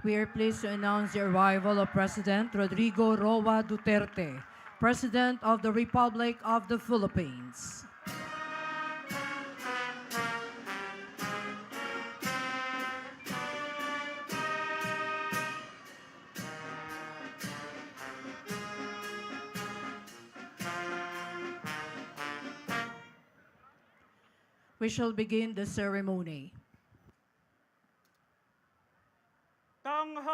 We are pleased to announce the arrival of President Rodrigo Roa Duterte, President of the Republic of the Philippines. We shall begin the ceremony. Tanghal!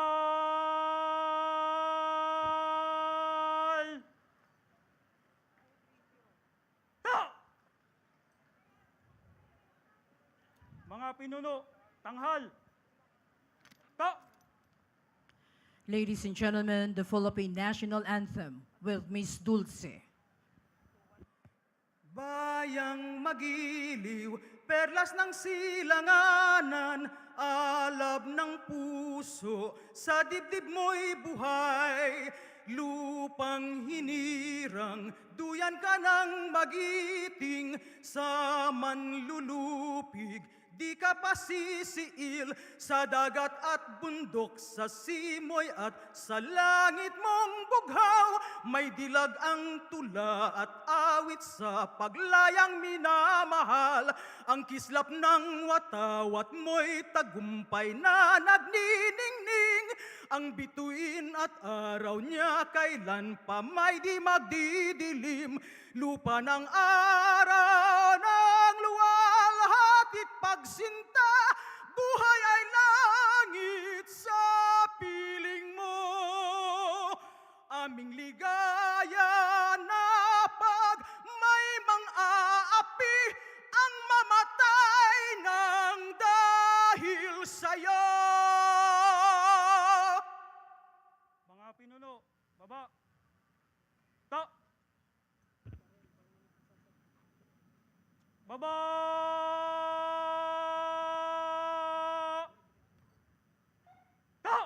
Ta! Mga pinuno, tanghal! Ta! Ladies and gentlemen, the Philippine National Anthem with Miss Dulce. Bayang magiliw, perlas ng silanganan, alab ng puso, sa dibdib mo'y buhay. Lupang hinirang, duyan ka ng magiting, sa manlulupig, di ka pasisiil, sa dagat at bundok, sa simoy at sa langit mong bughaw. May dilag ang tula at awit sa paglayang minamahal. Ang kislap ng watawat mo'y tagumpay na nagniningning. Ang bituin at araw niya kailan pa may di magdidilim. Lupa ng araw ng luwalhatit pagsinta, buhay ay langit sa piling mo. Aming ligaya na pag may mang-aapi ang mamatay ng dahil sa'yo. Mga pinuno, baba, ta, baba, ta.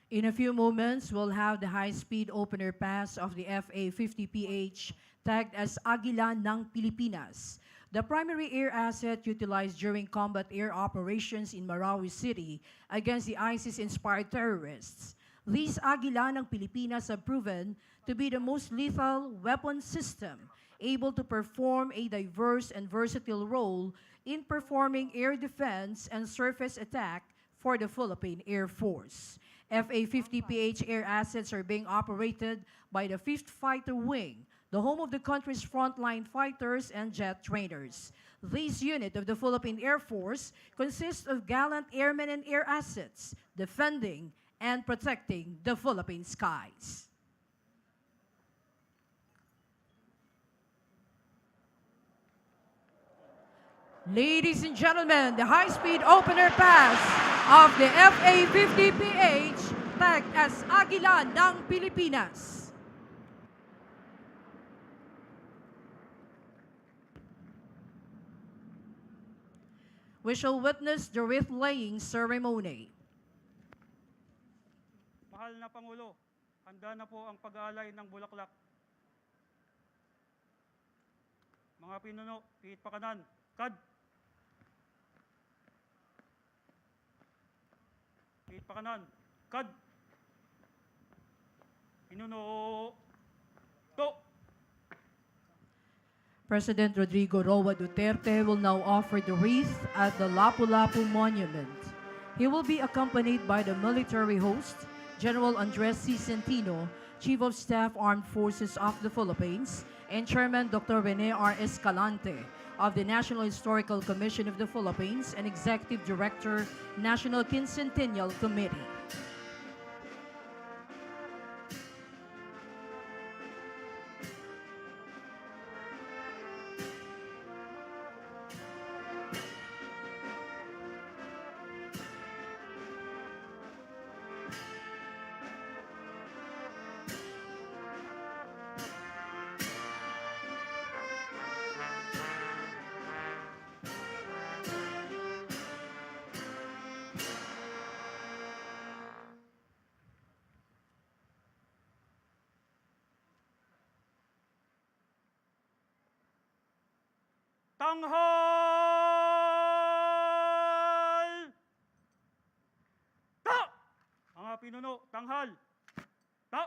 In a few moments, we'll have the high-speed opener pass of the FA-50PH tagged as Agila ng Pilipinas, the primary air asset utilized during combat air operations in Marawi City against the ISIS-inspired terrorists. These Agila ng Pilipinas have proven to be the most lethal weapon system, able to perform a diverse and versatile role in performing air defense and surface attack for the Philippine Air Force. FA-50PH air assets are being operated by the 5th Fighter Wing, the home of the country's frontline fighters and jet trainers. This unit of the Philippine Air Force consists of gallant airmen and air assets, defending and protecting the Philippine skies. Ladies and gentlemen, the high-speed opener pass of the FA-50PH tagged as Agila ng Pilipinas. We shall witness the wreath-laying ceremony. Mahal na Pangulo, handa na po ang pag-aalay ng bulaklak. Mga pinuno, pihit pa kanan, kad. Pihit pa kanan, kad. Pinuno, to. President Rodrigo Roa Duterte will now offer the wreath at the Lapu-Lapu Monument. He will be accompanied by the military host, General Andres C. Centino, Chief of Staff Armed Forces of the Philippines, and Chairman Dr. Rene R. Escalante of the National Historical Commission of the Philippines and Executive Director, National Quincentennial Committee. Tanghal! Ta! Mga pinuno, tanghal! Ta!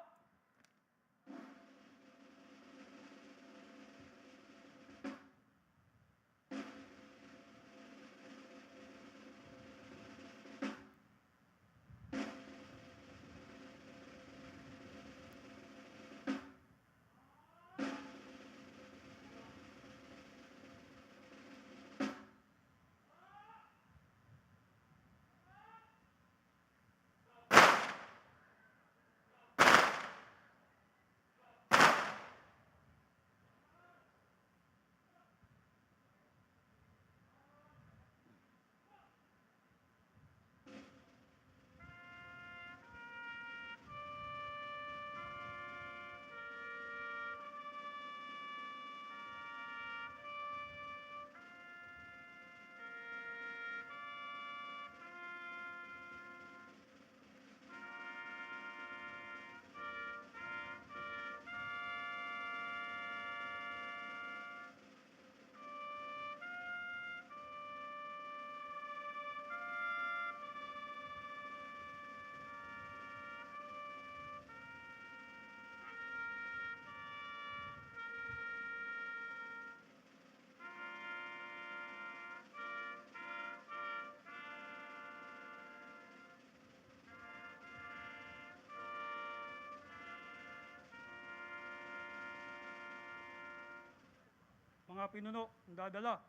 Mga pinuno, ang dadala.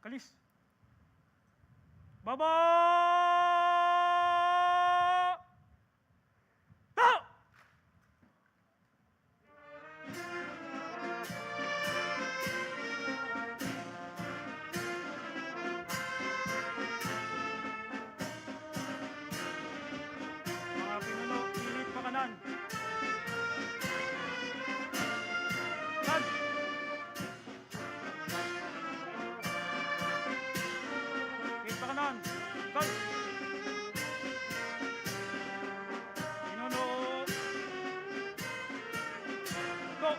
Kalis. Baba! Ta! Mga pinuno, pilit pa kanan. Kan! Pilit pa kanan. Kan! Pinuno. Go!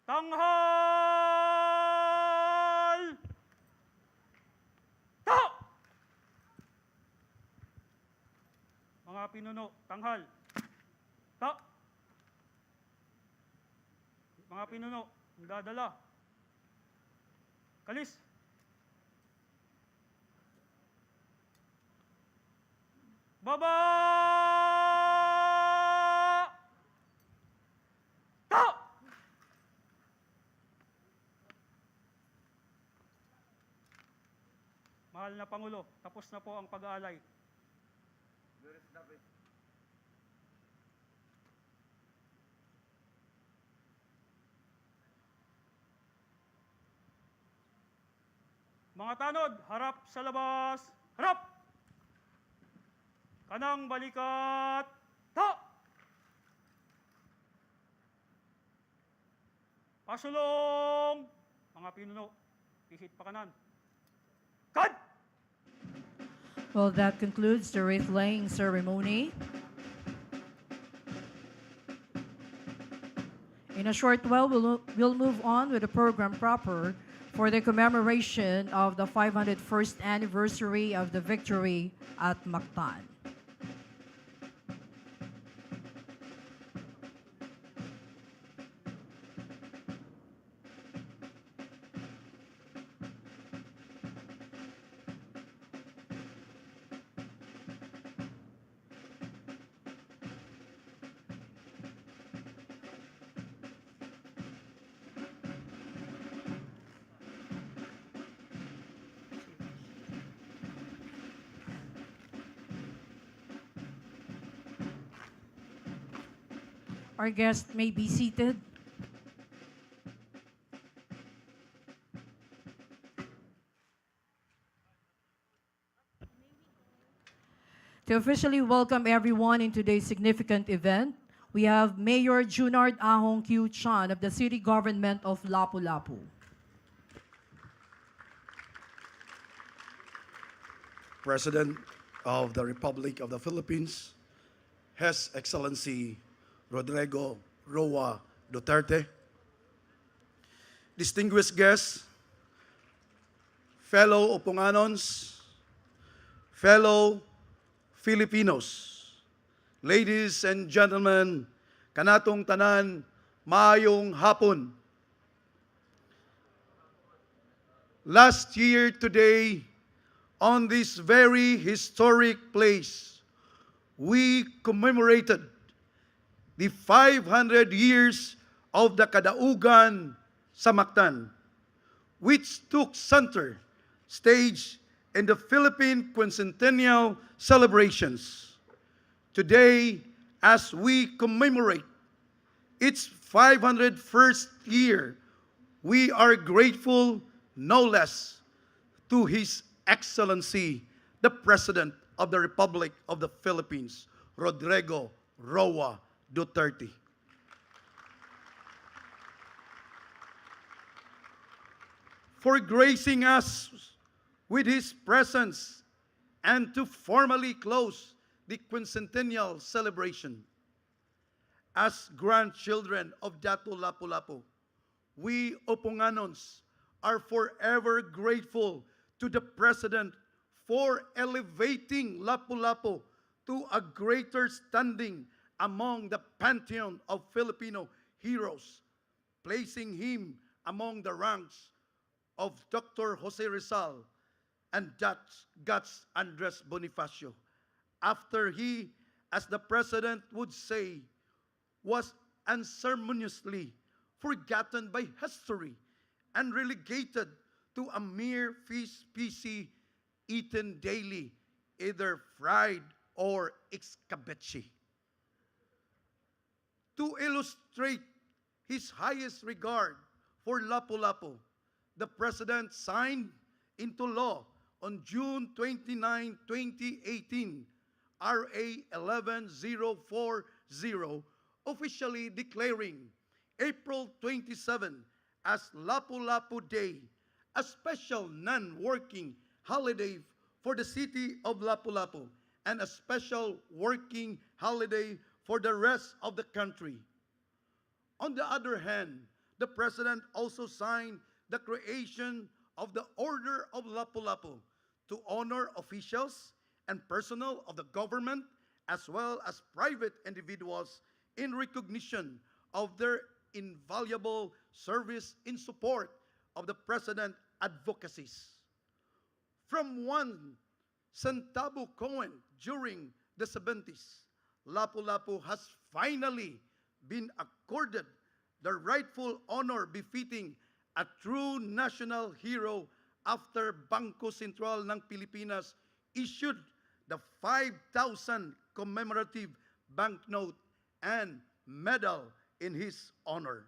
Tanghal! Ta! Mga pinuno, tanghal. Ta! Mga pinuno, ang dadala. Kalis. Baba! Ta! Mahal na Pangulo, tapos na po ang pag-aalay. Mga tanod, harap sa labas. Harap! Kanang balikat. Ta! Pasulong! Mga pinuno, pihit pa kanan. Kad! Well, that concludes the wreath-laying ceremony. In a short while, we'll move on with the program proper for the commemoration of the 501st anniversary of the victory at Mactan. Our guests may be seated. To officially welcome everyone in today's significant event, we have Mayor Junard Ahong Q. Chan of the City Government of Lapu-Lapu. President of the Republic of the Philippines, His Excellency Rodrigo Roa Duterte, distinguished guests, fellow Opunganons, fellow Filipinos, ladies and gentlemen, kanatong tanan, maayong hapon. Last year today, on this very historic place, we commemorated the 500 years of the kadaugan sa Mactan, which took center stage in the Philippine Quincentennial Celebrations. Today, as we commemorate its 501st year, we are grateful no less to His Excellency, the President of the Republic of the Philippines, Rodrigo Roa Duterte. For gracing us with His presence and to formally close the quincentennial celebration. As grandchildren of Dato Lapu-Lapu, we Opunganons are forever grateful to the President for elevating Lapu-Lapu to a greater standing among the pantheon of Filipino heroes, placing him among the ranks of Dr. Jose Rizal and Guts Andres Bonifacio, after he, as the President would say, was unceremoniously forgotten by history and relegated to a mere fish species eaten daily, either fried or escabeche. To illustrate his highest regard for Lapu-Lapu, the President signed into law on June 29, 2018, RA 11040, officially declaring April 27 as Lapu-Lapu Day, a special non-working holiday for the city of Lapu-Lapu and a special working holiday for the rest of the country. On the other hand, the President also signed the creation of the Order of Lapu-Lapu to honor officials and personnel of the government as well as private individuals in recognition of their invaluable service in support of the President advocacies. From one centavo coin during the 70s, Lapu-Lapu has finally been accorded the rightful honor befitting a true national hero after Bangko Sentral ng Pilipinas issued the 5,000 commemorative banknote and medal in his honor.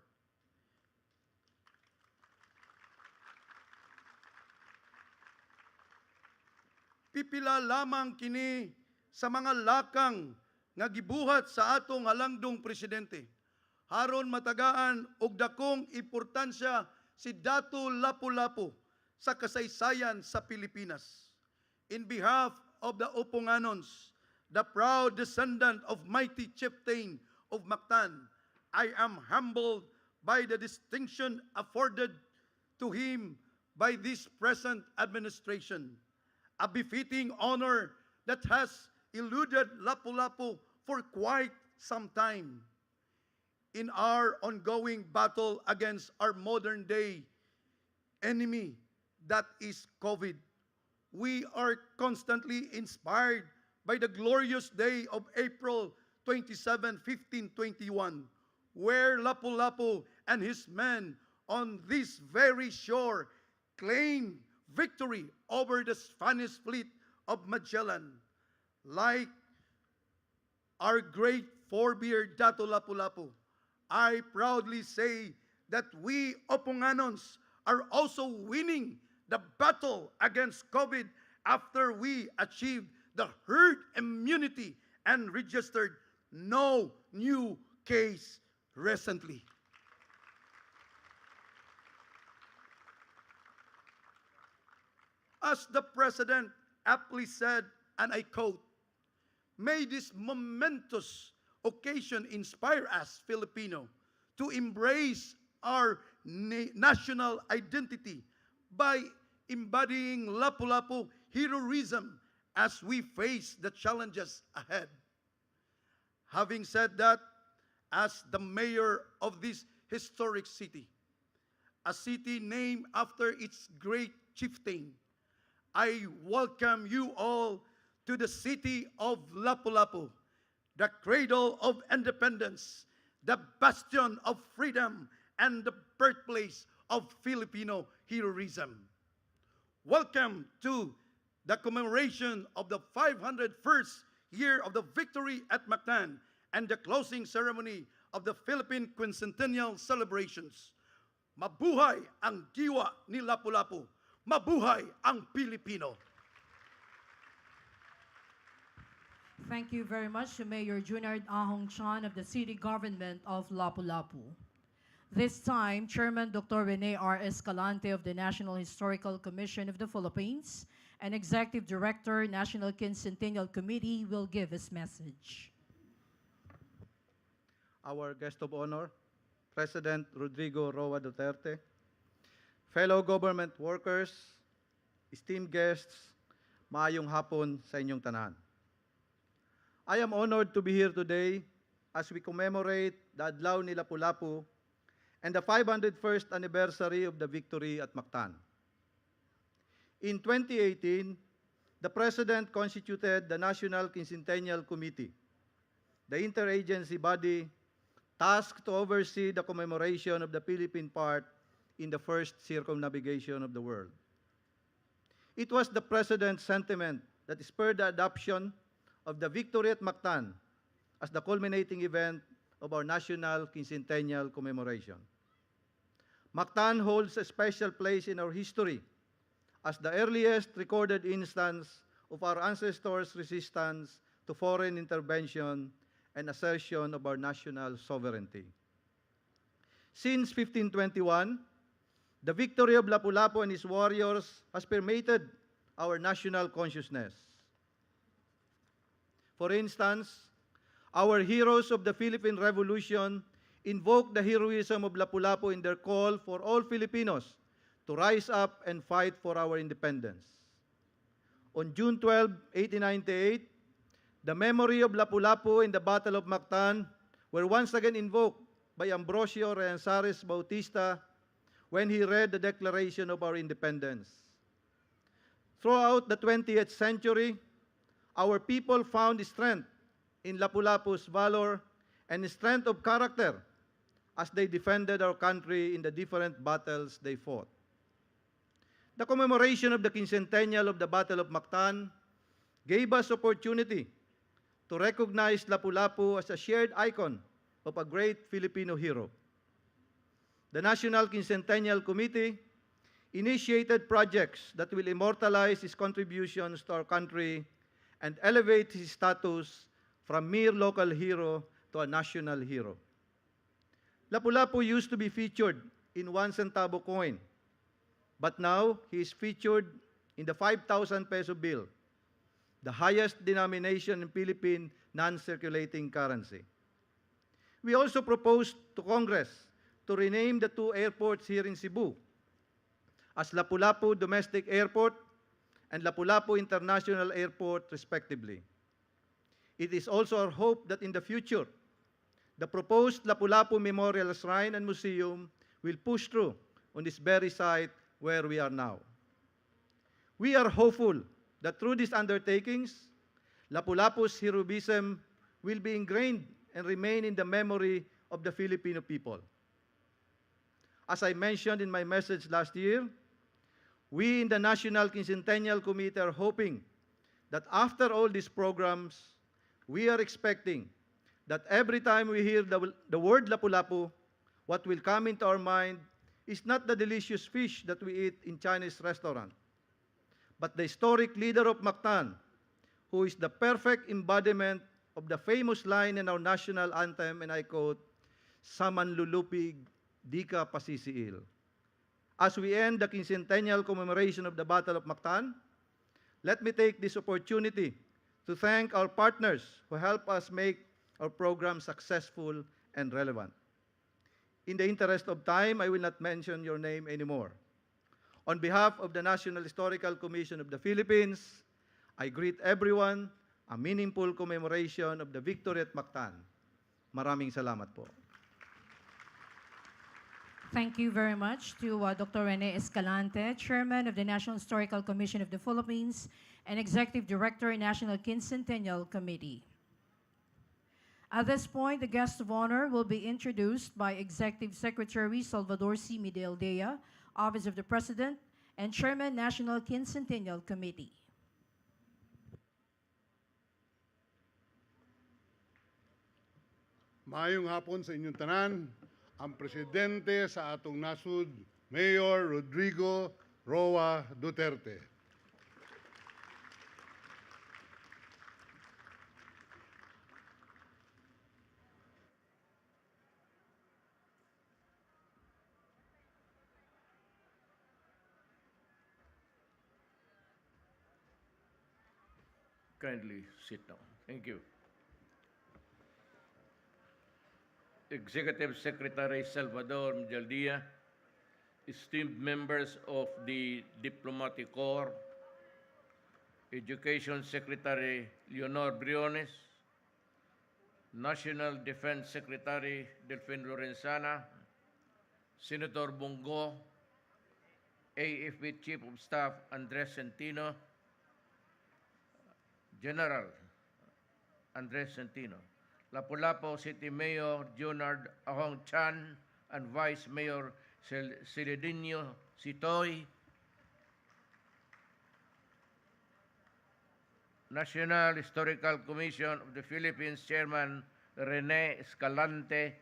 Pipila lamang kini sa mga lakang nga gibuhat sa atong halangdong presidente. Haron matagaan og dakong importansya si Dato Lapu-Lapu sa kasaysayan sa Pilipinas. In behalf of the Opunganons, the proud descendant of mighty chieftain of Mactan, I am humbled by the distinction afforded to him by this present administration, a befitting honor that has eluded Lapu-Lapu for quite some time. In our ongoing battle against our modern day enemy, that is COVID, we are constantly inspired by the glorious day of April 27, 1521, where Lapu-Lapu and his men on this very shore claimed victory over the Spanish fleet of Magellan. Like our great forebear Dato Lapu-Lapu, I proudly say that we Opunganons are also winning the battle against COVID after we achieved the herd immunity and registered no new case recently. As the President aptly said, and I quote, May this momentous occasion inspire us, Filipino, to embrace our national identity by embodying Lapu-Lapu heroism as we face the challenges ahead. Having said that, as the mayor of this historic city, a city named after its great chieftain, I welcome you all to the city of Lapu-Lapu, the cradle of independence, the bastion of freedom, and the birthplace of Filipino heroism. Welcome to the commemoration of the 501st year of the victory at Mactan and the closing ceremony of the Philippine Quincentennial Celebrations. Mabuhay ang diwa ni Lapu-Lapu. Mabuhay ang Pilipino. Thank you very much to Mayor Junard Ahong Chan of the City Government of Lapu-Lapu. This time, Chairman Dr. Rene R. Escalante of the National Historical Commission of the Philippines and Executive Director, National Quincentennial Committee will give his message. Our guest of honor, President Rodrigo Roa Duterte, fellow government workers, esteemed guests, maayong hapon sa inyong tanan. I am honored to be here today as we commemorate the Adlaw ni Lapu-Lapu and the 501st anniversary of the victory at Mactan. In 2018, the President constituted the National Quincentennial Committee, the interagency body tasked to oversee the commemoration of the Philippine part in the first circumnavigation of the world. It was the President's sentiment that spurred the adoption of the victory at Mactan as the culminating event of our National Quincentennial Commemoration. Mactan holds a special place in our history as the earliest recorded instance of our ancestors' resistance to foreign intervention and assertion of our national sovereignty. Since 1521, the victory of Lapu-Lapu and his warriors has permeated our national consciousness. For instance, our heroes of the Philippine Revolution invoked the heroism of Lapu-Lapu in their call for all Filipinos to rise up and fight for our independence. On June 12, 1898, the memory of Lapu-Lapu in the Battle of Mactan were once again invoked by Ambrosio Reanzares Bautista when he read the Declaration of our Independence. Throughout the 20th century, our people found strength in Lapu-Lapu's valor and strength of character as they defended our country in the different battles they fought. The commemoration of the Quincentennial of the Battle of Mactan gave us opportunity to recognize Lapu-Lapu as a shared icon of a great Filipino hero. The National Quincentennial Committee initiated projects that will immortalize his contributions to our country and elevate his status from mere local hero to a national hero. Lapu-Lapu used to be featured in 1 centavo coin, but now he is featured in the 5,000 peso bill, the highest denomination in Philippine non-circulating currency. We also proposed to Congress to rename the two airports here in Cebu as Lapu-Lapu Domestic Airport and Lapu-Lapu International Airport, respectively. It is also our hope that in the future, the proposed Lapu-Lapu Memorial Shrine and Museum will push through on this very site where we are now. We are hopeful that through these undertakings, Lapu-Lapu's heroism will be ingrained and remain in the memory of the Filipino people. As I mentioned in my message last year, we in the National Quincentennial Committee are hoping that after all these programs, we are expecting that every time we hear the word Lapu-Lapu, what will come into our mind is not the delicious fish that we eat in Chinese restaurant, but the historic leader of Mactan, who is the perfect embodiment of the famous line in our national anthem, and I quote, "Saman lulupig, di ka pasisiil." As we end the Quincentennial Commemoration of the Battle of Mactan, let me take this opportunity to thank our partners who help us make our program successful and relevant. In the interest of time, I will not mention your name anymore. On behalf of the National Historical Commission of the Philippines, I greet everyone a meaningful commemoration of the victory at Mactan. Maraming salamat po. Thank you very much to Dr. Rene Escalante, Chairman of the National Historical Commission of the Philippines and Executive Director, National Quincentennial Committee. At this point, the guest of honor will be introduced by Executive Secretary Salvador C. Medialdea, Office of the President, and Chairman, National Quincentennial Committee. Maayong hapon sa inyong tanan, ang presidente sa atong nasud, Mayor Rodrigo Roa Duterte. Kindly sit down. Thank you. Executive Secretary Salvador Medialdea, esteemed members of the Diplomatic Corps, Education Secretary Leonor Briones, National Defense Secretary Delfin Lorenzana, Senator Bongo, AFP Chief of Staff Andres Centino, General Andres Centino, Lapu-Lapu City Mayor Junard Ahong Chan, and Vice Mayor Celedinho Sitoy, National Historical Commission of the Philippines Chairman Rene Escalante,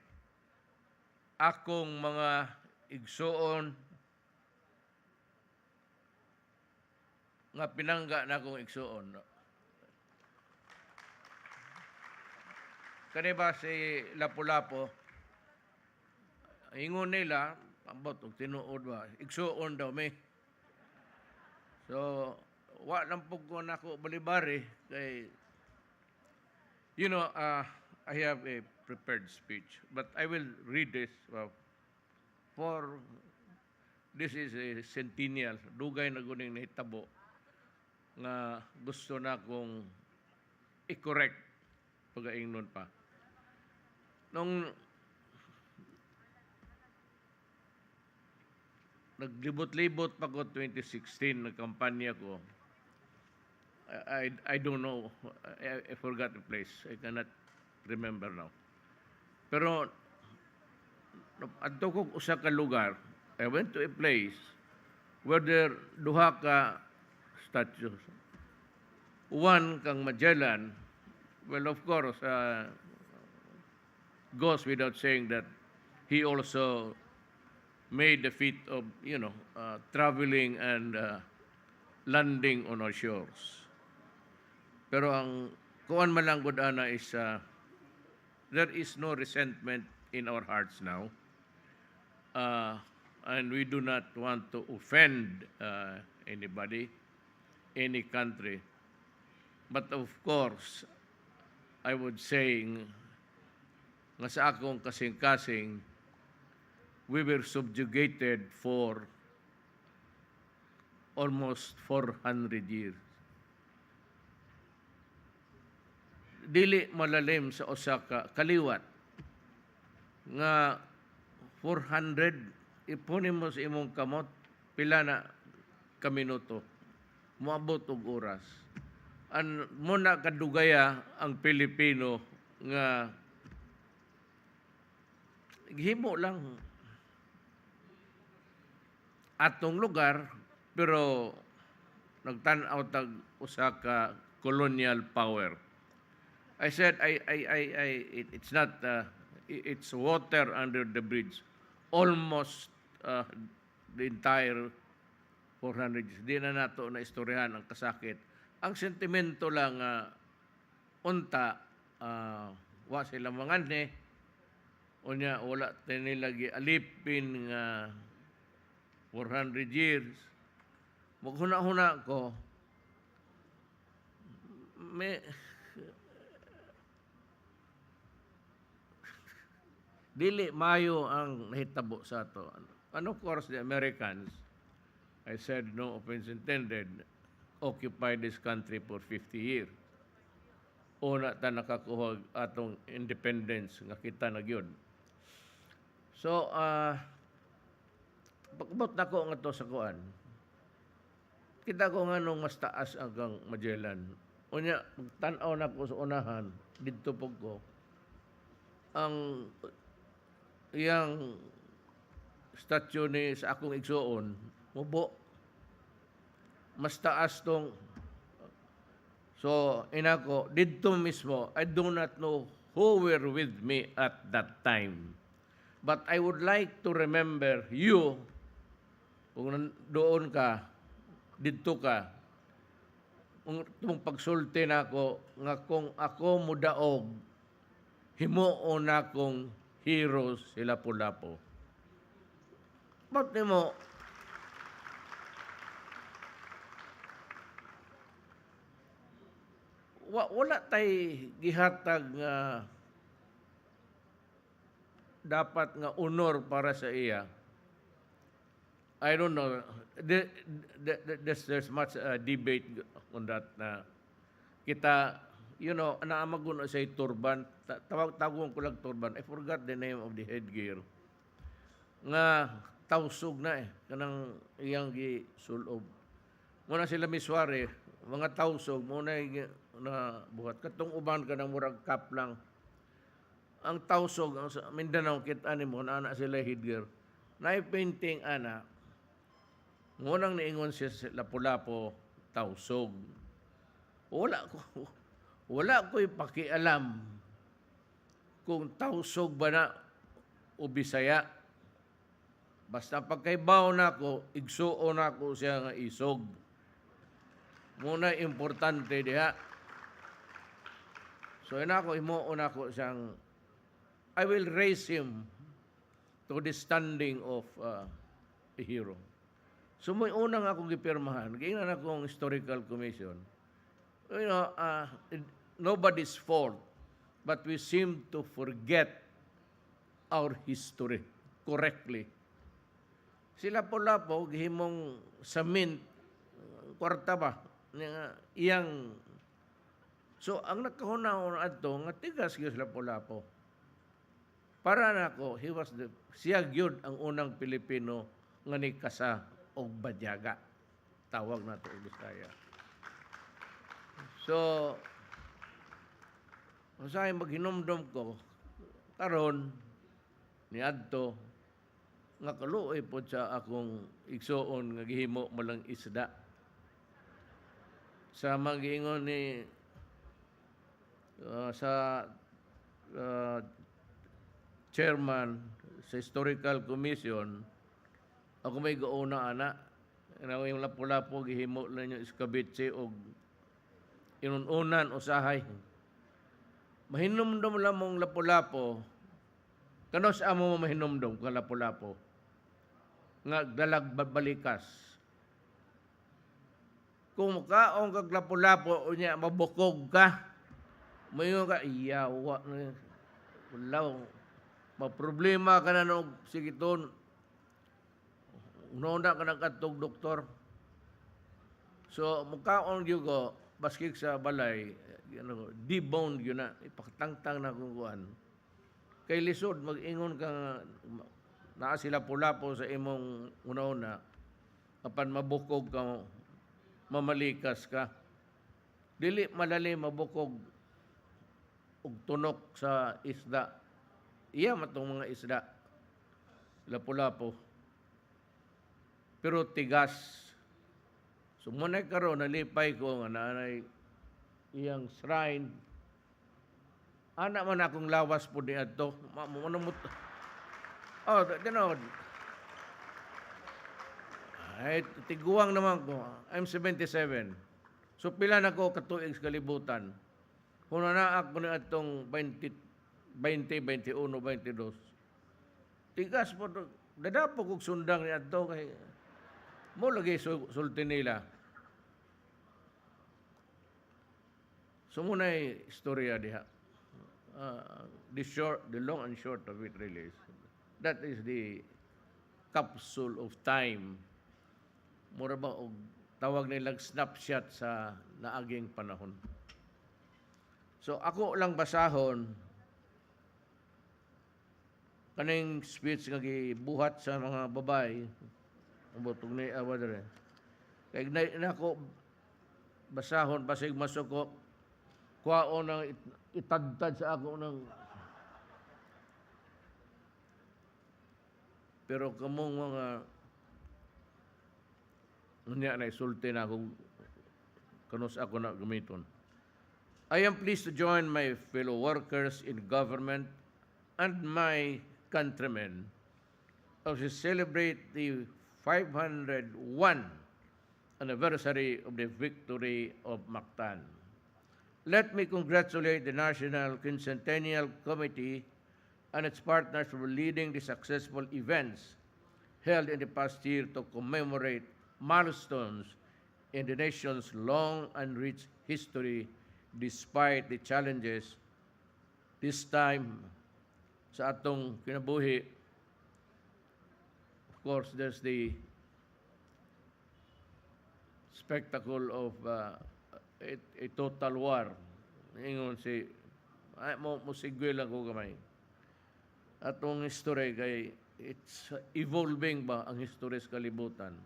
akong mga igsuon nga pinangga na akong igsuon. Kani ba si Lapu-Lapu, ingon nila, ambot og tinuod ba, igsuon daw me. So, wa lang po ko na ako balibari kay, you know, I have a prepared speech, but I will read this for, this is a centennial, dugay na guning nahitabo nga gusto na kong i-correct pag-aingnon pa. Nung naglibot-libot pa ko 2016, nagkampanya ko, I don't know, I forgot the place, I cannot remember now. Pero, adto ko usa ka lugar, I went to a place where there duha ka statues. One kang Magellan, well, of course, goes without saying that he also made the feat of, you know, traveling and landing on our shores. Pero ang kuan man lang gud ana is there is no resentment in our hearts now, and we do not want to offend anybody, any country. But of course, I would say nga sa akong kasing-kasing, we were subjugated for almost 400 years. Dili malalim sa usa ka kaliwat nga 400 ipunin mo sa imong kamot pila na ka minuto moabot og oras. An muna kadugaya ang Pilipino nga himo lang atong lugar pero nagtan-aw tag usa ka colonial power. I said it's not it's water under the bridge almost the entire 400 years. Di na nato na istoryahan ang kasakit. Ang sentimento lang unta wa sila manganhe unya wala nila gialipin nga 400 years. Maghuna-huna ko, may dili mayo ang nahitabo sa ato. And of course, the Americans, I said no offense intended, occupied this country for 50 years. Una ta nakakuha atong independence nga kita na gyud. So, pagkabot na ko nga to sa kuan, kita ko nga nung mas taas hanggang Magellan. Unya, tan-aw na ko sa unahan, dito po ko, ang iyang statue ni sa akong igsuon, mubo. Mas taas tong, so inako, dito mismo, I do not know who were with me at that time. But I would like to remember you, kung doon ka, dito ka, kung pagsulti na ako, nga kung ako mudaog, himuon na kong heroes si Lapu-Lapu. Ba't di mo, wala tay gihatag nga dapat nga honor para sa iya. I don't know. There's much debate on that na kita, you know, naamagun sa turban. Tawag ko lang turban. I forgot the name of the headgear. Nga tausog na kanang iyang gisulob. Muna sila miswari, mga tausog, muna na buhat. Katong uban ka ng murag kap lang. Ang tausog, ang sa Mindanao, kita ni mo, na sila headgear. Na-painting, ngunang niingon siya sa Lapu-Lapu, tausog. Wala ko'y pakialam kung tausog ba na o Bisaya. Basta pagkaibaw na ko, igsuo na ko siya nga isog. Muna importante diha. So inako, himuon ako siyang, I will raise him to the standing of a hero. So may unang akong gipirmahan, gingnan akong historical commission. You know, nobody's fault, but we seem to forget our history correctly. Sila Lapu-Lapu, gihimong sa mint, kwarta ba, iyang, so ang nakahunaon ato, nga tigas gyud sila Lapu-Lapu. Para nako, siya gyud ang unang Pilipino nga nikasa og badyaga. Tawag na ito Bisaya. So, kung sa'yo maghinumdum ko, karon ni adto, nga kaluoy po sa akong igsuon nga gihimo malang isda. Sa mag-ingon ni sa chairman sa Historical Commission, ako may gauna ana, yung Lapu-Lapu gihimo lang yung iskabitse o inununan usahay. Mahinumdum lang mong Lapu-Lapu, kano sa amo mo mahinumdum kang Lapu-Lapu? Nga dalag balikas. Kung kaong kag Lapu-Lapu, unya mabukog ka, mayo ka, iyawa na, wala, maproblema ka na nung sigiton, unona ka ng katong doktor. So, mukhaon yun ko, baskik sa balay, debone yun na, ipakatangtang na kung kuhan. Kay lisod, mag-ingon ka, naa sila Lapu-Lapu sa imong una-una, kapan mabukog ka, mamalikas ka. Dili malali mabukog og tunok sa isda. Iya matong mga isda, Lapu-Lapu. Pero tigas. So muna karon nalipay ko nga nanay iyang shrine. Ana man akong lawas po ni adto. Oh, tinod. Ay, tiguang naman ko. I'm 77. So pila na ko katuig sa kalibutan. Kung na ako ni atong 20, 21, 22. Tigas po. Dadapo kong sundang ni adto kay mo lagi sulti nila. Sumunay istorya diha. The long and short of it really is. That is the capsule of time. Mura ba og tawag nilang snapshot sa naaging panahon. So ako lang basahon kaning speech nga gibuhat sa mga babay butog ni awadre. Kay na ako basahon basig masuko kuwao nang itadtad sa ako ng pero kamong mga unya na isulti na akong kanus ako na gamiton. I am pleased to join my fellow workers in government and my countrymen as we celebrate the 501 anniversary of the victory of Mactan. Let me congratulate the National Quincentennial Committee and its partners for leading the successful events held in the past year to commemorate milestones in the nation's long and rich history despite the challenges this time sa atong kinabuhi. Of course, there's the spectacle of a total war. Ingon si mo sigwel lang ko gamay. Atong history kay it's evolving ba ang history sa kalibutan.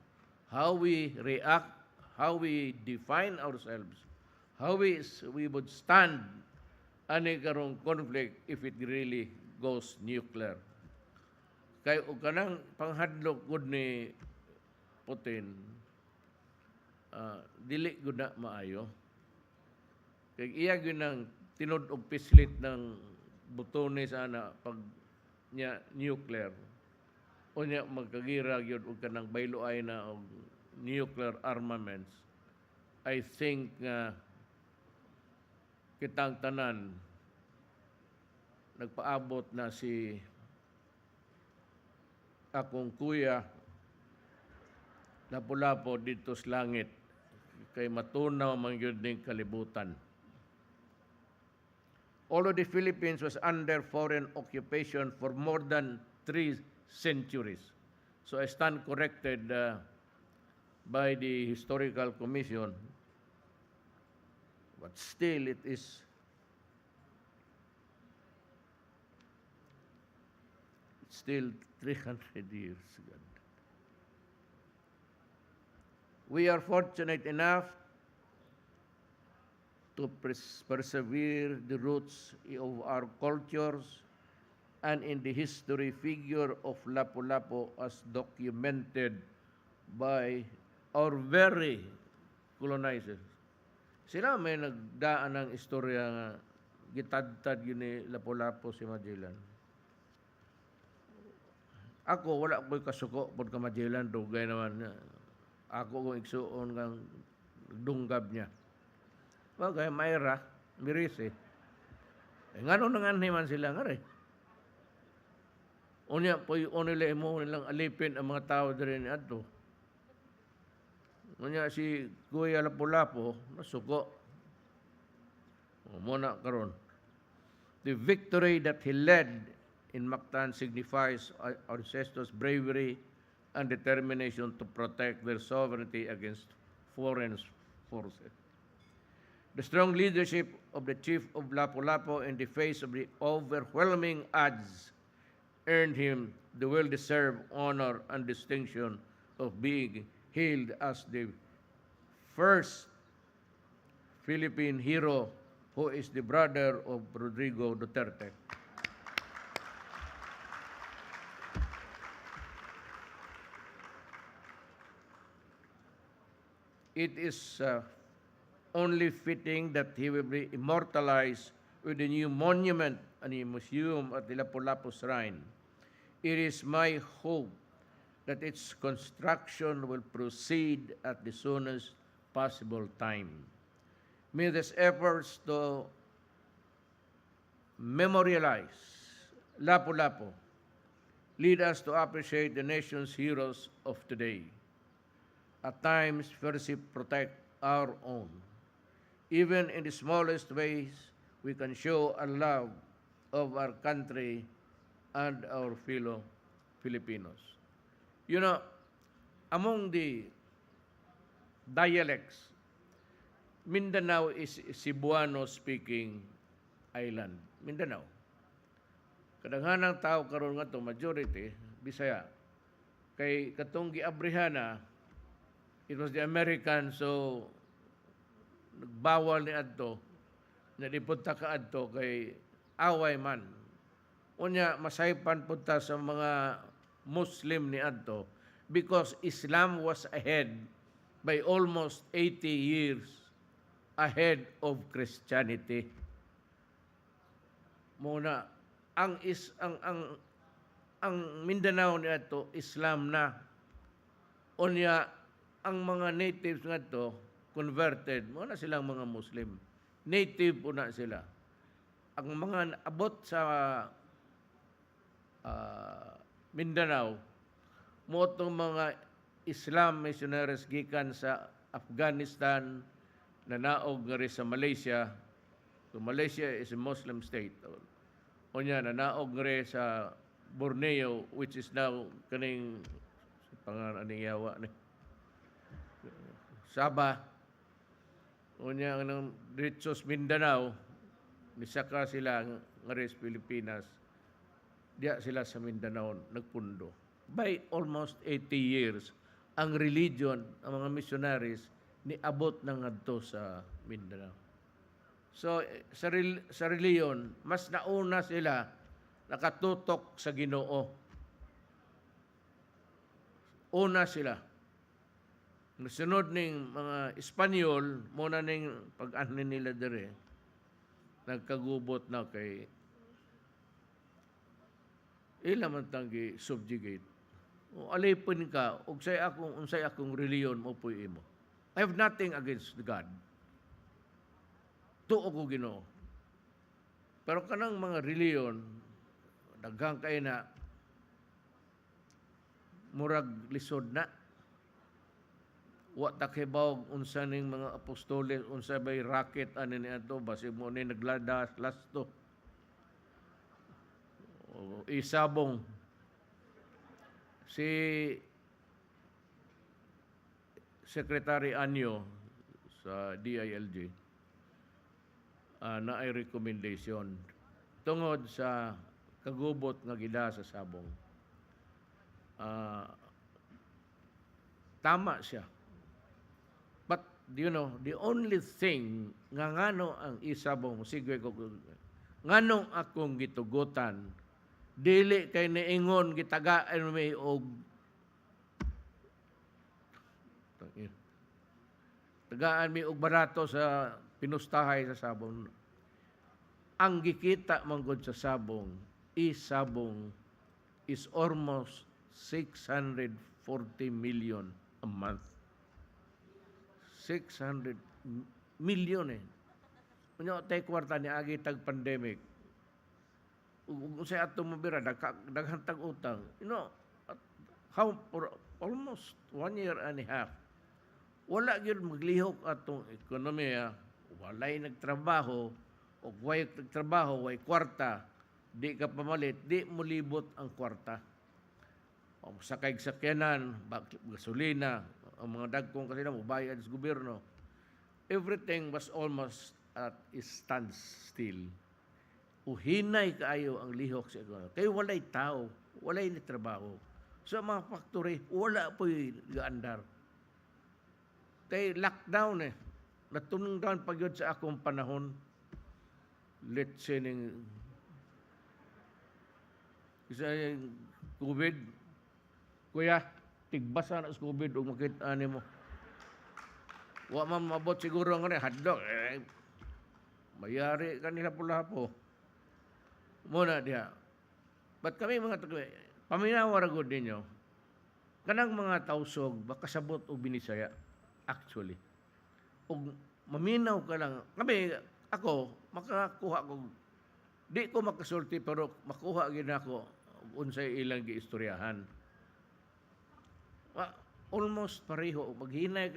How we react, how we define ourselves, how we would stand ani karong conflict if it really goes nuclear. Kay og kanang panghadlok gud ni Putin, dili gud na maayo. Kay iya gyud nang tinud og pislit ng butones ana pag nya nuclear. Unya magkagira gyud og kanang bayloay na og nuclear armaments. I think kitang tanan nagpaabot na si akong kuya Lapu-Lapu dito sa langit kay matunaw man gyud ning kalibutan. Although the Philippines was under foreign occupation for more than 3 centuries. So I stand corrected by the Historical Commission, but still it is still 300 years ago. We are fortunate enough to persevere the roots of our cultures and in the history figure of Lapu-Lapu as documented by our very colonizers. Sila may nagdaan ng istorya nga gitadtad yun ni Lapu-Lapu si Magellan. Ako, wala ko'y kasuko pod ka Magellan, dugay naman niya. Ako kung igsuon kang dunggab niya. Bagay, Mayra, Mirisi. Nga nung nanganhiman sila nga rin. Unya po yung nila mo nilang alipin ang mga tao din ato. Unya si Kuya Lapu-Lapu, nasuko. Muna karon. The victory that he led in Mactan signifies our ancestors' bravery and determination to protect their sovereignty against foreign forces. The strong leadership of the chief of Lapu-Lapu in the face of the overwhelming odds earned him the well-deserved honor and distinction of being hailed as the first Philippine hero who is the brother of Rodrigo Duterte. It is only fitting that he will be immortalized with a new monument and a museum at the Lapu-Lapu Shrine. It is my hope that its construction will proceed at the soonest possible time. May these efforts to memorialize Lapu-Lapu lead us to appreciate the nation's heroes of today. At times, firstly protect our own. even in the smallest ways, we can show our love of our country and our fellow Filipinos. You know, among the dialects, Mindanao is Cebuano-speaking island. Mindanao. Kadaghanang tao karon nga to majority Bisaya. Kay katong giabrihana, it was the Americans, so nagbawal ni adto na dipunta ka adto kay away man. Unya masaypan punta sa mga Muslim ni adto because Islam was ahead by almost 80 years ahead of Christianity. Muna ang Mindanao ni adto Islam na. Unya ang mga natives ngadto converted, mo na silang mga Muslim. Native po na sila. Ang mga abot sa Mindanao, mo itong mga Islam missionaries gikan sa Afghanistan, na naog nga rin sa Malaysia. So Malaysia is a Muslim state. O niya, na naog nga rin sa Borneo, which is now kaning pangalan ni Yawa ni Sabah. O niya, ng Diretsos Mindanao, nisaka sila nga rin sa Pilipinas. Diya sila sa Mindanao nagpundo. By almost 80 years, ang religion, ang mga missionaries, niabot na ngadto sa Mindanao. So, sa reliyon, mas nauna sila nakatutok sa Ginoo. Una sila. Nasunod ning mga Espanyol, muna ning pag-ano nila dire, nagkagubot na kay ila man tanggi subjugate. O alipin ka, unsay akong reliyon mo puy imo. I have nothing against God. Tuo ko Ginoo. Pero kanang mga reliyon, daghang kay na murag lisod na. Wa ta kibaw unsa ning mga apostoles, unsa bay racket ani ni ato basi mo ni nagladas lasto. O isabong si Secretary Anyo sa DILG na ay recommendation tungod sa kagubot nga gida sa sabong. Tama siya. But, you know, the only thing nga ngano ang isabong, sige ko, ngano akong gitugutan, dili kay niingon gitagaan may og tagaan mi og barato sa pinustahay sa sabong. Ang gikita manggod sa sabong is almost 640 million a month. 600 million eh. Kunya tay kwarta ni agi tag pandemic. Ug say ato mabira daghan tag utang. You know, how for almost 1 year and a half, wala gyud maglihok atong ekonomiya, walay nagtrabaho, o way nagtrabaho, way kwarta, di ka pamalit, di mo libot ang kwarta. O sakay sakyanan, gasolina, ang mga dagkong kasi na mubayad sa gobyerno. Everything was almost at a standstill. Uhinay kaayo ang lihok sa ekonomiya. Kaya walay tao, walay ni trabaho. Sa mga factory, wala po'y gaandar. Kaya lockdown eh. Natunong pag yun sa akong panahon. Let's say isa yung COVID. Kuya, tigbasa na sa COVID o makita mo. Wa man mabot siguro nga rin, hadlok. Mayari kanila Lapu-Lapu. Muna diha. But kami mga paminawar agad ninyo, kanang mga tausog, baka sabot o binisaya, actually. O maminaw ka lang. Kami, ako, makakuha ko, di ko makasulti, pero makuha gina ako unsay ilang giistoryahan. Almost pareho. Maghinay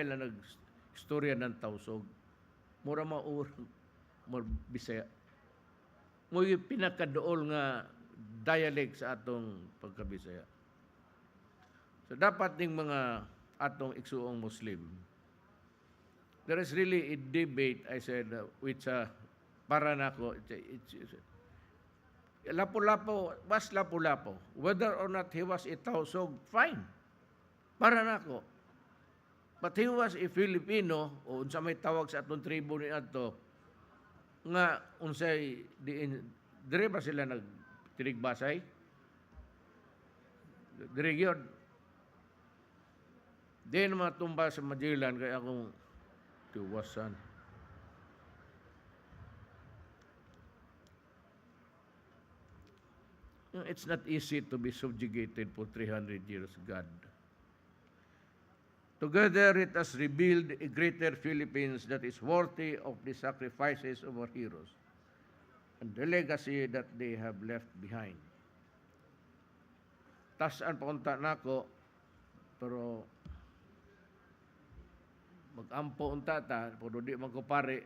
lang nag-istorya ng tausog. mura maur mo Bisaya. Mo yung pinakadool nga dialect sa atong pagkabisaya. So dapat ning mga atong igsuong Muslim, there is really a debate, I said, which para nako, Lapu-Lapu was Lapu-Lapu. Whether or not he was a Tausug, fine. Para nako. But he was a Filipino, o unsa may tawag sa atong tribo ni ato, nga unsay dire ba sila nagtirigbasay? Dire gyud. Di naman tumba sa Magellan kaya akong tiwasan. It's not easy to be subjugated for 300 years, God. Together it has revealed a greater Philippines that is worthy of the sacrifices of our heroes and the legacy that they have left behind. Tasan pa unta nako, pero mag-ampo unta ta, pero di man ko pare,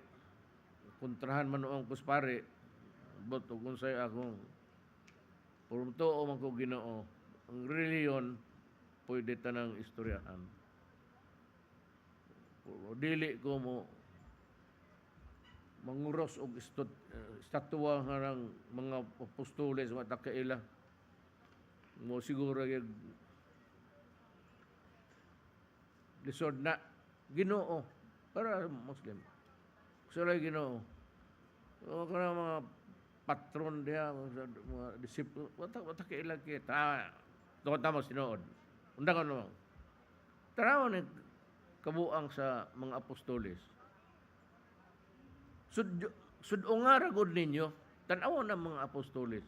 kontrahan man noong kuspare, but kung sa'yo akong purumtoo man ko Ginoo, ang reliyon pwede tanang istoryahan. Dili ko mo manguros og estatwa nga ng mga apostoles nga takaila. Mo siguro yung lisod na Ginoo para Muslim. Sila Ginoo. O kana mga patron dia, mga disipulo, wata kailang kita. Doon tamo sinood. Undang ano. Taraw ni kabuang sa mga apostoles. Sudunga ragod ninyo, tanaw ng mga apostoles.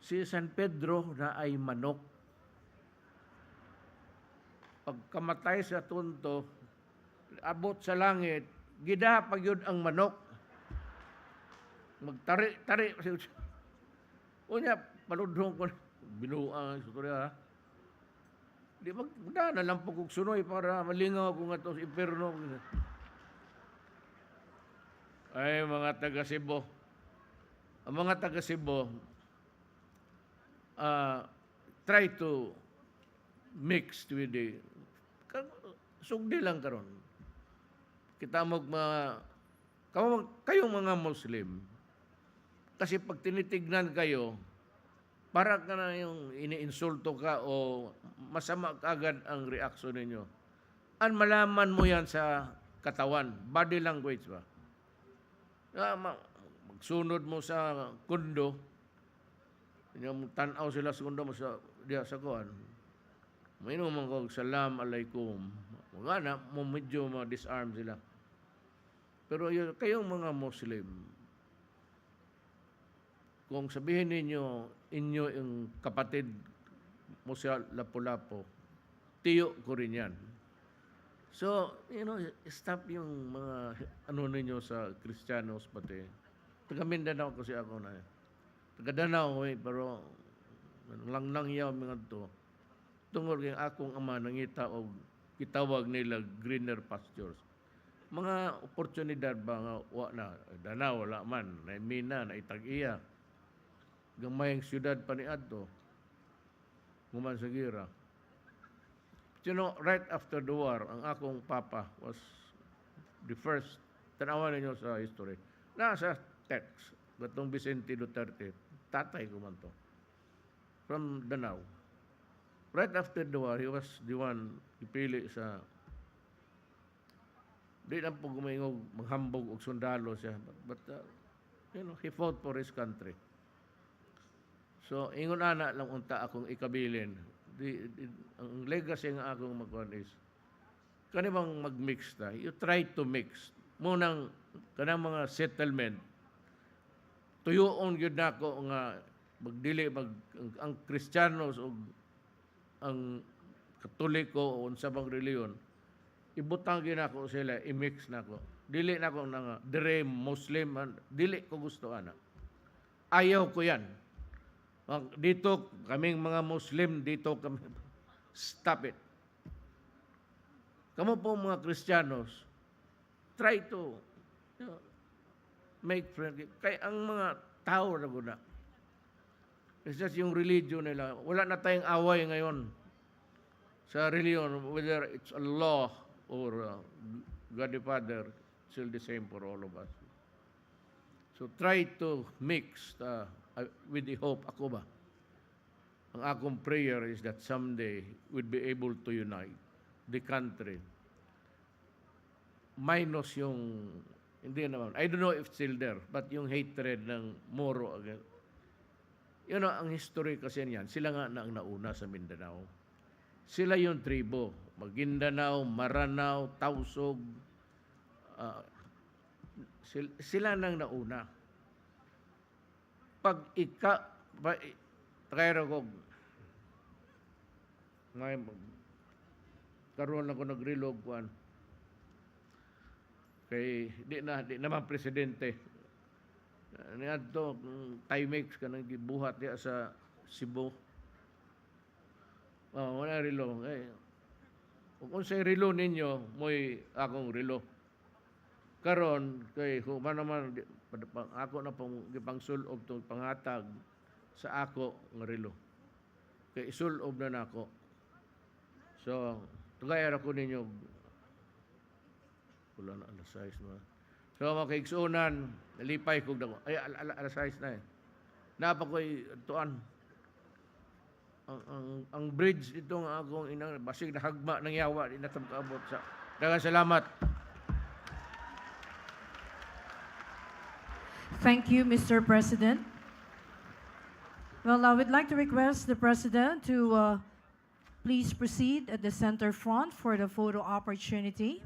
Si San Pedro na ay manok. Pagkamatay sa tunto, abot sa langit, gidapag yun ang manok. Magtari-tari. Unya, paludhong ko. Binuang istorya, ha? Di magdana lang po kong sunoy para malingaw ko nga ito sa imperno. Ay, mga taga-Cebu. Ang mga taga-Cebu, try to mix with the sugdi lang karon. Kita kayong mga Muslim, kasi pag tinitignan kayo, para ka na yung iniinsulto ka o masama agad ang reaksyon ninyo. Ang malaman mo yan sa katawan, body language ba? Magsunod mo sa kundo, yung tanaw sila sa kundo mo sa kuwan. Mainom mo kong salam alaikum. Mga na, medyo ma-disarm sila. Pero kayong mga Muslim, kung sabihin inyo yung kapatid mo sa Lapu-Lapu, tiyo ko rin yan. So, stop yung mga ninyo sa Kristiyanos pati. Taga Mindanao kasi ako na. Taga Danao, pero lang nangyaw mga to. Tungkol kayong akong ama nangita o kitawag nila greener pastures. Mga oportunidad ba nga na Danao, wala man, na Mina, na Itag-iya. Gamayang siyudad pa ni Adlaw, guman sa gira. Right after the war, ang akong papa was the first, tanawan ninyo sa history, nasa text, gatong Vicente Duterte, tatay ko man to, from Danao. Right after the war, he was the one ipili sa, di lang po gumingog, maghambog og sundalo siya, but he fought for his country. So, ingon ana lang unta akong ikabilin. Ang legacy nga akong magkuhan is, kanibang mag-mix ta, you try to mix. Munang, kanang mga settlement, tuyoon yun na ako nga, ang Kristiyanos o ang Katoliko o unsa bang reliyon, ibutang yun ako sila, i-mix na ako. Dili na ako nga, dire Muslim, dili ko gusto ana. Ayaw ko yan. Dito, kaming mga Muslim, dito kami, stop it. Kamu po mga Kristiyanos, try to you know, make friends. Kaya ang mga tao na guna, it's just yung religion nila. Wala na tayong away ngayon sa religion, whether it's Allah or God the Father, still the same for all of us. So try to mix with the hope. Ako ba? Ang akong prayer is that someday we'd be able to unite the country. Minus yung, hindi naman, I don't know if still there, but yung hatred ng Moro again. You know, ang history kasi niyan, sila nga na ang nauna sa Mindanao. Sila yung tribo. Maguindanao, Maranao, Tausog. Sila nang nauna. Pag kaya ko, ngayon, karoon ako nagrilog kuan. Kay di naman presidente. Niadto Timex ka nang gibuhat diya sa Cebu. Wala relo. Kung sa relo ninyo, mo'y akong relo. Karon kay human naman ako na gipang sulob tong panghatag sa ako nga relo. Kay isulob na nako. So, tugayar ako ninyo. Wala na alas 6 na. So, makaigsunan, nalipay kog dako. Ay, alas 6 na eh. Napa ko'y tuan. Ang bridge dito nga akong inang basig na hagma ng yawa, di natam kaabot sa. Daghang salamat. Thank you, Mr. President. Well, I would like to request the President to please proceed at the center front for the photo opportunity.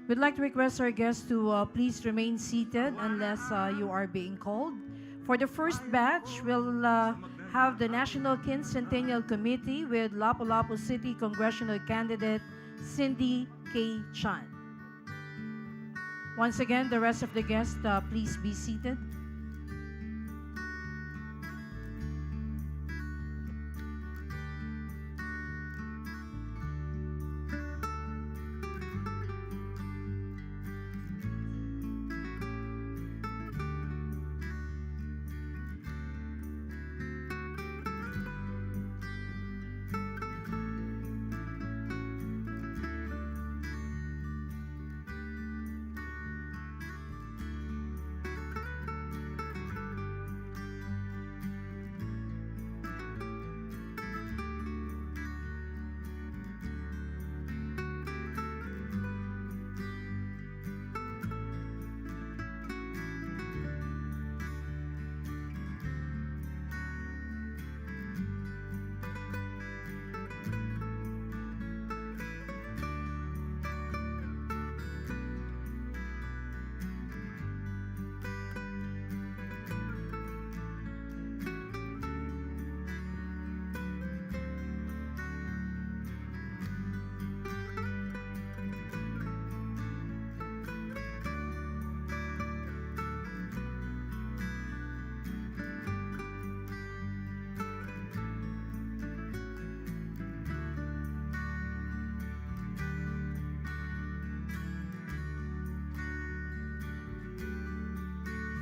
We'd like to request our guests to please remain seated unless you are being called. For the first batch, we'll have the National Quincentennial Committee with Lapu-Lapu City Congressional Candidate Cindy K. Chan. Once again, the rest of the guests, please be seated.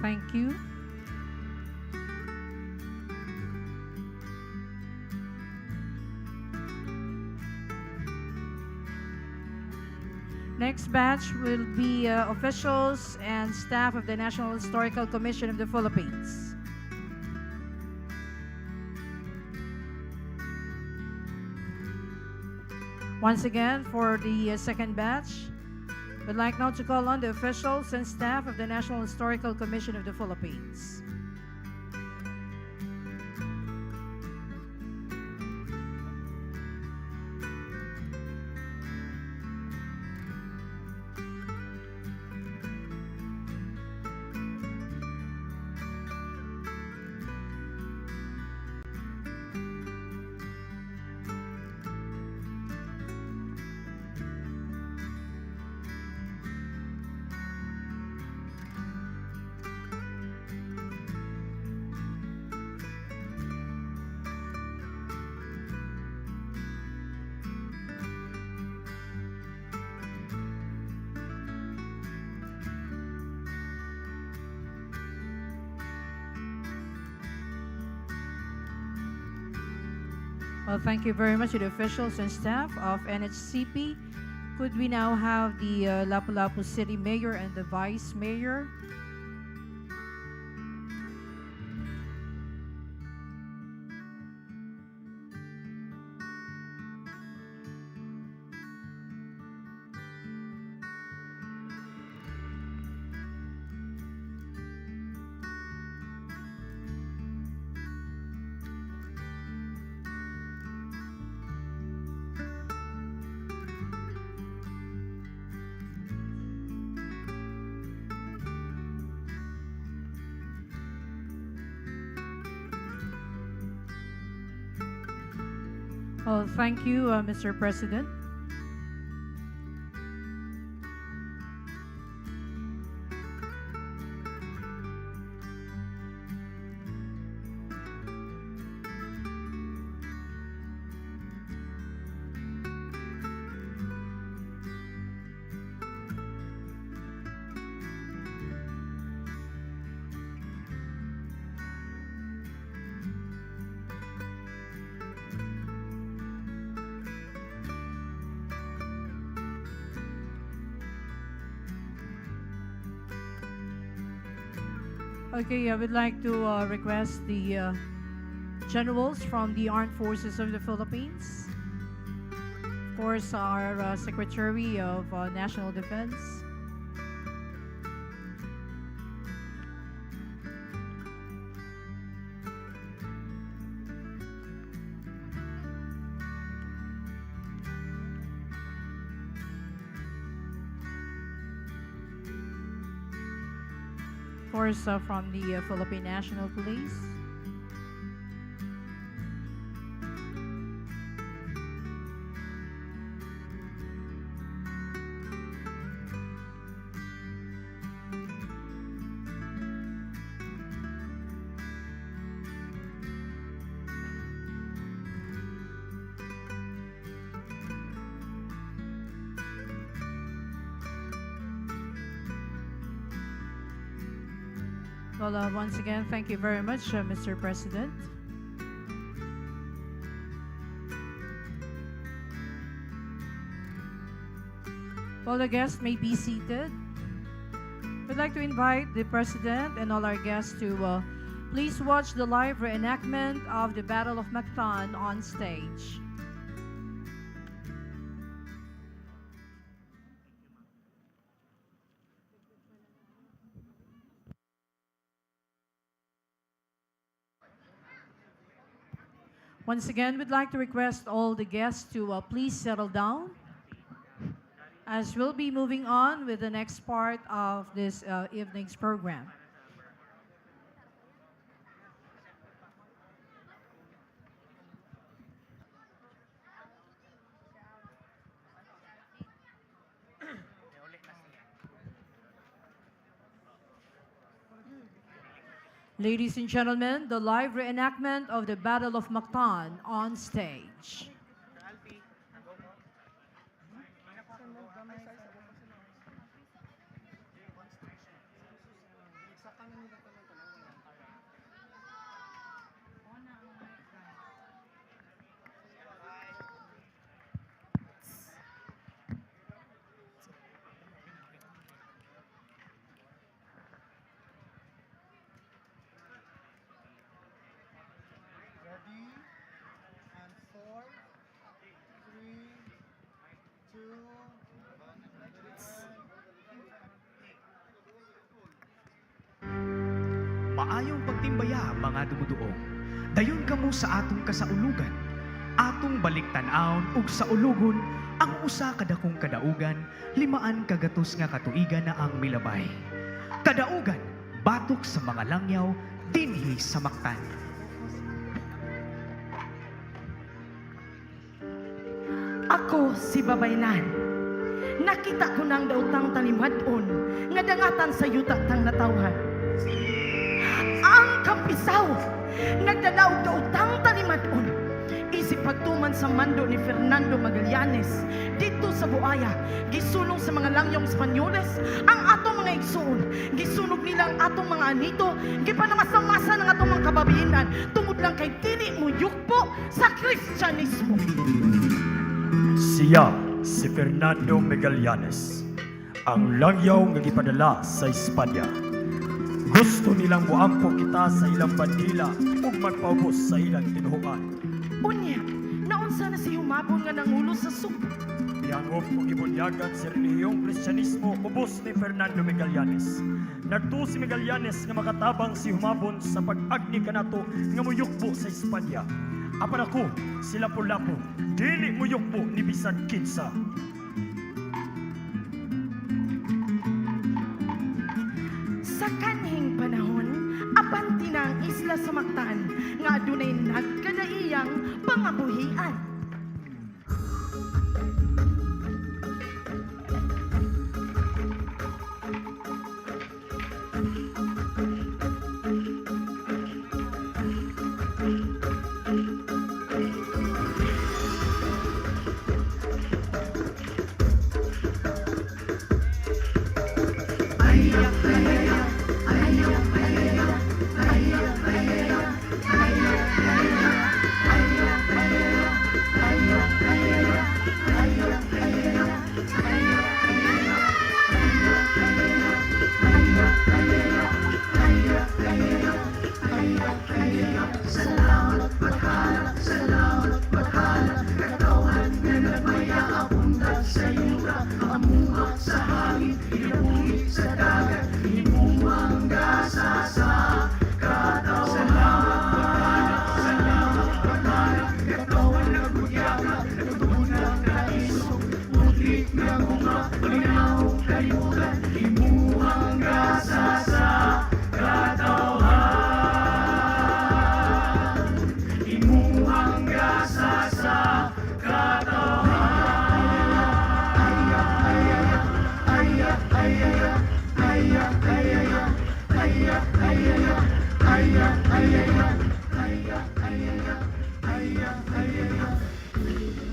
Thank you. Next batch will be officials and staff of the National Historical Commission of the Philippines. Once again, for the second batch, we'd like now to call on the officials and staff of the National Historical Commission of the Philippines. Well, thank you very much to the officials and staff of NHCP. Could we now have the Lapu-Lapu City Mayor and the Vice Mayor? Well, thank you, Mr. President. Okay, I would like to request the generals from the Armed Forces of the Philippines. Of course, our Secretary of National Defense. Of course, from the Philippine National Police. Well, once again, thank you very much, Mr. President. Well, the guests may be seated. We'd like to invite the President and all our guests to please watch the live reenactment of the Battle of Mactan on stage. Once again, we'd like to request all the guests to please settle down, as we'll be moving on with the next part of this evening's program. Ladies and gentlemen, the live reenactment of the Battle of Mactan on stage. Ready? And 4, 3, 2, Maayong pagtimbaya, mga dumuduong. Dayon kamo sa atong kasaulugan. Atong baliktanaon ug sa ulugon ang usa kadakong kadaugan, 5 kagatos nga katuigan na ang milabay. Kadaugan batok sa mga langyaw dinhi sa Mactan. Ako si Babaynan. Nakita ko ng dautang talimadon nga dangatan sa yuta tang natawhan. Ang kampisaw nagdadaog dautang talimadon isip pagtuman sa mando ni Fernando Magallanes dito sa Buaya, gisulong sa mga langyong Spanyoles ang atong mga igsoon, gisunog nila ang atong mga anito, gipanamasa-masa ng atong mga kababayenan tungod lang kay dili mo yukpo sa Kristyanismo. Siya si Fernando Magallanes, ang langyaw nga gipadala sa Espanya. Gusto nilang muampo kita sa ilang bandila ug magpaubos sa ilang tinuhuan. Unya, naunsa na si humabon nga nangulo sa suko. Biyangog kong ibunyagan sa relihiyong Kristyanismo ubos ni Fernando Magallanes. Nagtuo si Magallanes nga makatabang si humabon sa pag-agni kanato nga muyukbo sa Espanya. Apan ako, si Lapu-Lapu, dili muyukbo ni bisan kinsa. Sa kanhing panahon, abanti na ang isla sa Mactan nga adunay nagkadaiyang pangabuhian.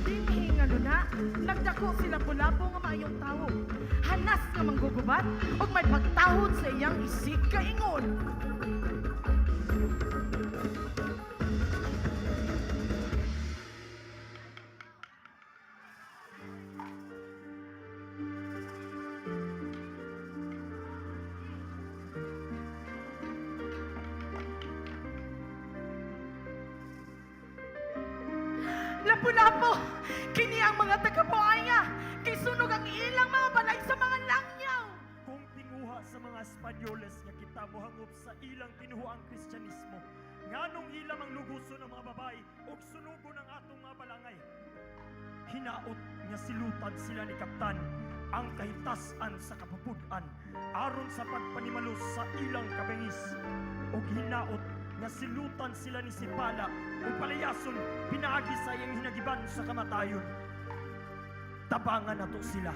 Dinhi nga luna, nagdako si Lapu-Lapu nga maayong tawo. Hanas nga manggugubat ug may pagtahod sa iyang isig kaingon. Lapu-Lapu, kini ang mga taga-Buaya, kisunog ang ilang mga balay sa mga langyaw. Kung tinguha sa mga Spanyoles nga kita mohangop sa ilang tinuhuang Kristyanismo, nganong ilang ang luguso ng mga babae ug sunugo ng atong mga balangay. Hinaot nga silutan sila ni Kaptan ang kahitasan sa kapupudan aron sa pagpanimalos sa ilang kabengis. Ug hinaot nga silutan sila ni Sipala ug palayason pinaagi sa iyang hinagiban sa kamatayon. Tabangan nato sila.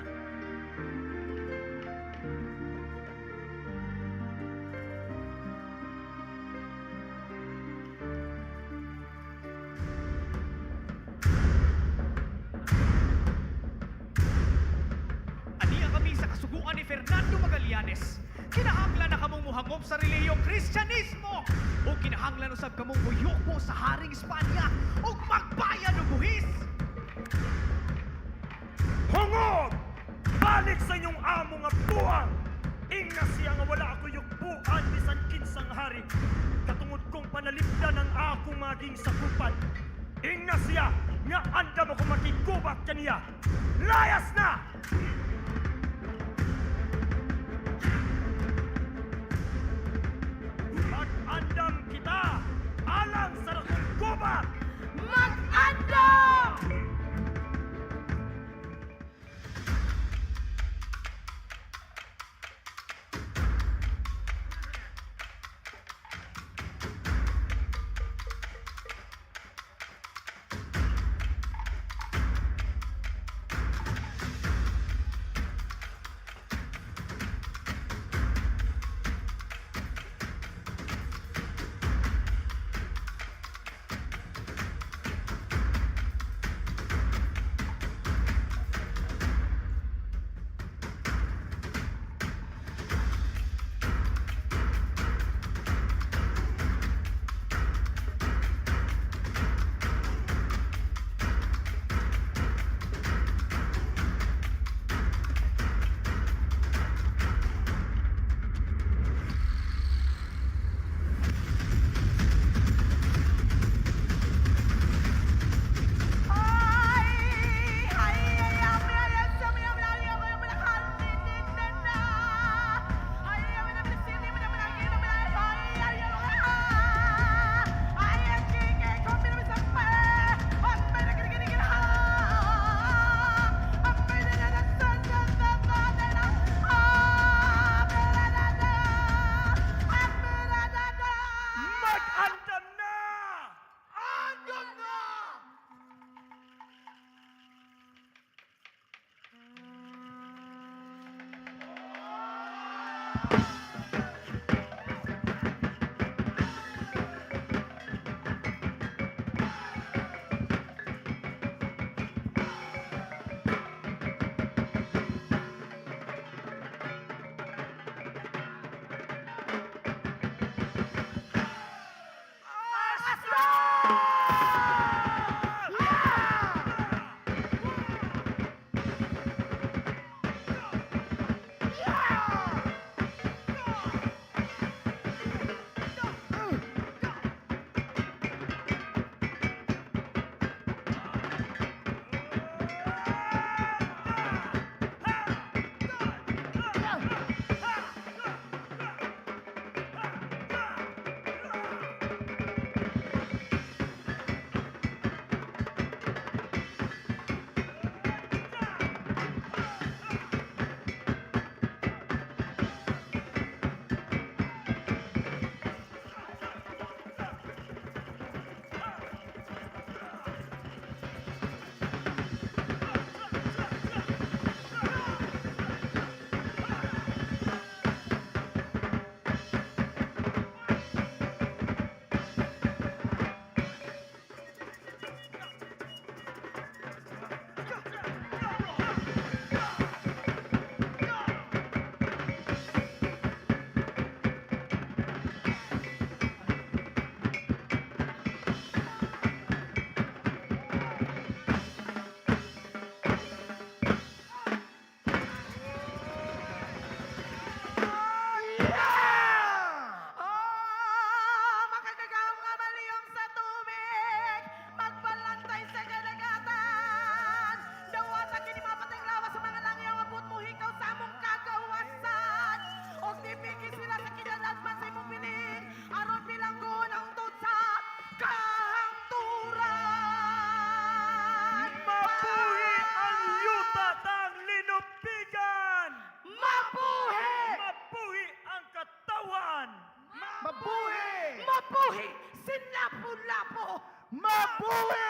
Aniya kami sa kasuguan ni Fernando Magallanes. Kinahanglan na kamong muhangop sa relihiyong Kristyanismo o kinahanglan usab kamong muyukbo sa Haring Espanya o magbayan og buhis. Hungog! Balik sa inyong amo nga buwang! Ingna siya nga wala ako yukbuan bisan kinsang hari. Katungod kong panalipdan ang akong maging sakupan. Ingna siya nga andam ako makigubat kaniya. Layas na! Mag-andam kita alang sa rakong gubat! Mag-andam! batang linupigan! Mabuhi! Mabuhi ang katawan! Mabuhi! Mabuhi! Si Lapu-Lapu! Mabuhi!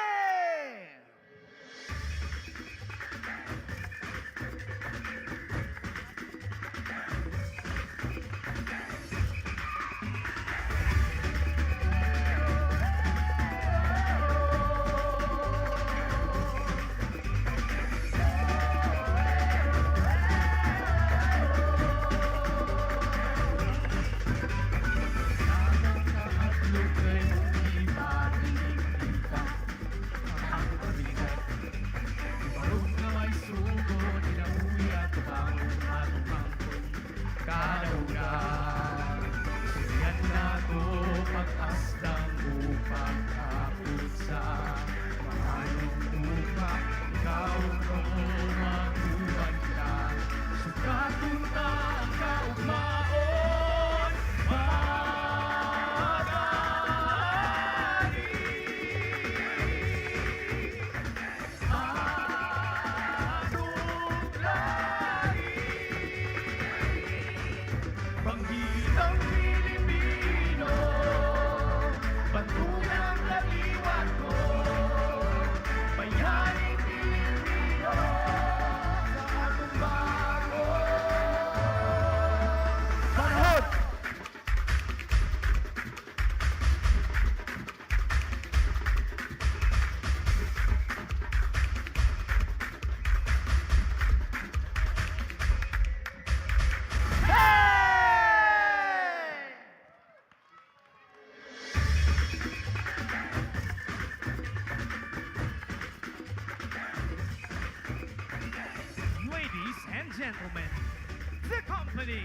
Ladies and gentlemen, the company.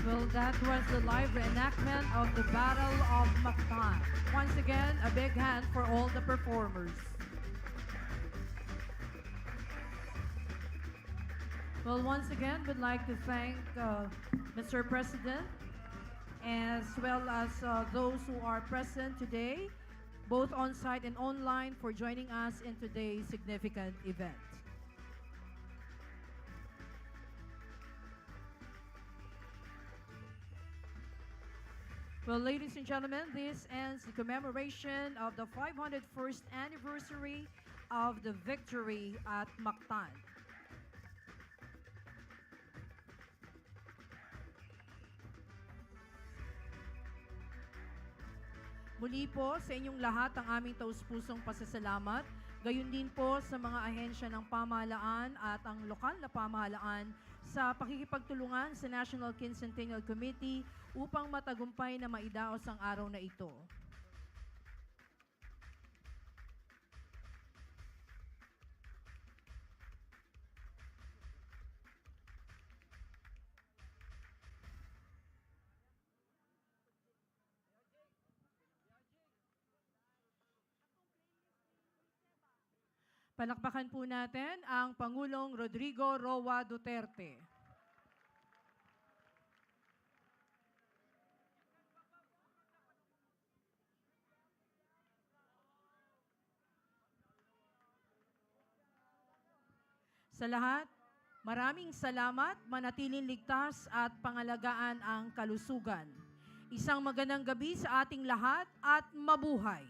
Well, that was the live reenactment of the Battle of Mactan. Once again, a big hand for all the performers. Well, once again, we'd like to thank Mr. President, as well as those who are present today, both on-site and online, for joining us in today's significant event. Well, ladies and gentlemen, this ends the commemoration of the 501st anniversary of the victory at Mactan. Muli po sa inyong lahat ang aming taus-pusong pasasalamat. Gayon din po sa mga ahensya ng pamahalaan at ang lokal na pamahalaan sa pakikipagtulungan sa National Quincentennial Committee upang matagumpay na maidaos ang araw na ito. Palakpakan po natin ang Pangulong Rodrigo Roa Duterte. Sa lahat, maraming salamat, manatiling ligtas at pangalagaan ang kalusugan. Isang magandang gabi sa ating lahat at mabuhay!